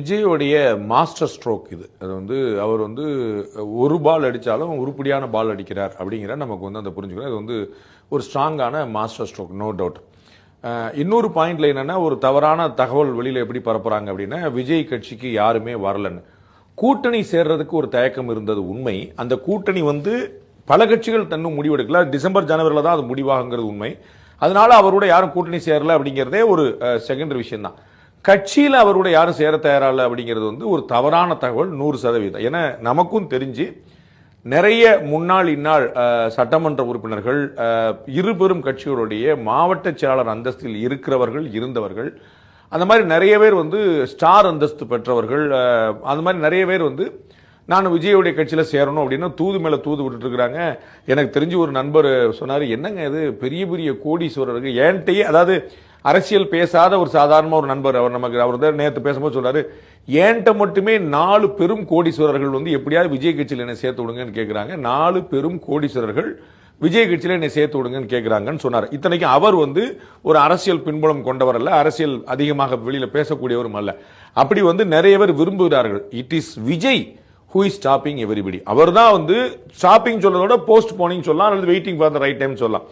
விஜயோடைய master stroke இது. அது வந்து அவர் வந்து ஒரு பால் அடித்தாலும் உருப்படியான பால் அடிக்கிறார் அப்படிங்கிற நமக்கு வந்து அந்த புரிஞ்சுக்கணும். அது வந்து ஒரு ஸ்ட்ராங்கான மாஸ்டர் ஸ்ட்ரோக், நோ டவுட். இன்னொரு பாயிண்ட்ல என்னன்னா, ஒரு தவறான தகவல் வெளியில எப்படி பரப்புறாங்க அப்படின்னா, விஜய் கட்சிக்கு யாருமே வரலன்னு. கூட்டணி சேர்றதுக்கு ஒரு தயக்கம் இருந்தது உண்மை. அந்த கூட்டணி வந்து பல கட்சிகள் தன்னும் முடிவெடுக்கல. டிசம்பர் ஜனவரியில் தான் அது முடிவாகுங்கிறது உண்மை. அதனால அவரோட யாரும் கூட்டணி சேரல அப்படிங்கிறதே ஒரு செகண்டரி விஷயம் தான். கட்சியில் அவரோட யாரும் சேர தயாரால அப்படிங்கிறது வந்து ஒரு தவறான தகவல் 100%. ஏன்னா நமக்கும் தெரிஞ்சு நிறைய முன்னாள் இந்நாள் சட்டமன்ற உறுப்பினர்கள், இரு பெரும் கட்சிகளுடைய மாவட்ட செயலாளர் அந்தஸ்தில் இருக்கிறவர்கள், இருந்தவர்கள், அந்த மாதிரி நிறைய பேர் வந்து ஸ்டார் அந்தஸ்து பெற்றவர்கள், அந்த மாதிரி நிறைய பேர் வந்து நான் விஜயோடைய கட்சியில் சேரணும் அப்படின்னு தூது மேல தூது விட்டுட்டு இருக்கிறாங்க. எனக்கு தெரிஞ்சு ஒரு நண்பர் சொன்னார், என்னங்க இது பெரிய பெரிய கோடீஸ்வரர்கள் ஏன்ட்டையே, அதாவது அரசியல் பேசாத ஒரு சாதாரண ஒரு நண்பர், அவர் நமக்கு அவர் தான் நேற்று பேசும்போது சொல்றாரு, ஏன்ட்ட மட்டுமே 4 பெரும் கோடீஸ்வரர்கள் வந்து எப்படியாவது விஜய் கட்சியில் என்னை சேர்த்து விடுங்கன்னு கேட்கிறாங்க. 4 பெரும் கோடீஸ்வரர்கள் விஜய் கட்சியில் என்னை சேர்த்து விடுங்கன்னு கேட்கிறாங்கன்னு சொன்னார். இத்தனைக்கும் அவர் வந்து ஒரு அரசியல் பின்புலம் கொண்டவர் அல்ல, அரசியல் அதிகமாக வெளியில பேசக்கூடியவரும் அல்ல. அப்படி வந்து நிறைய பேர் விரும்புகிறார்கள். It is Vijay who is stopping everybody. அவர் தான் வந்து ஸ்டாப்பிங் சொல்றதோட போஸ்ட் போனிங் சொல்லலாம், அல்லது waiting for the right time சொல்லலாம்.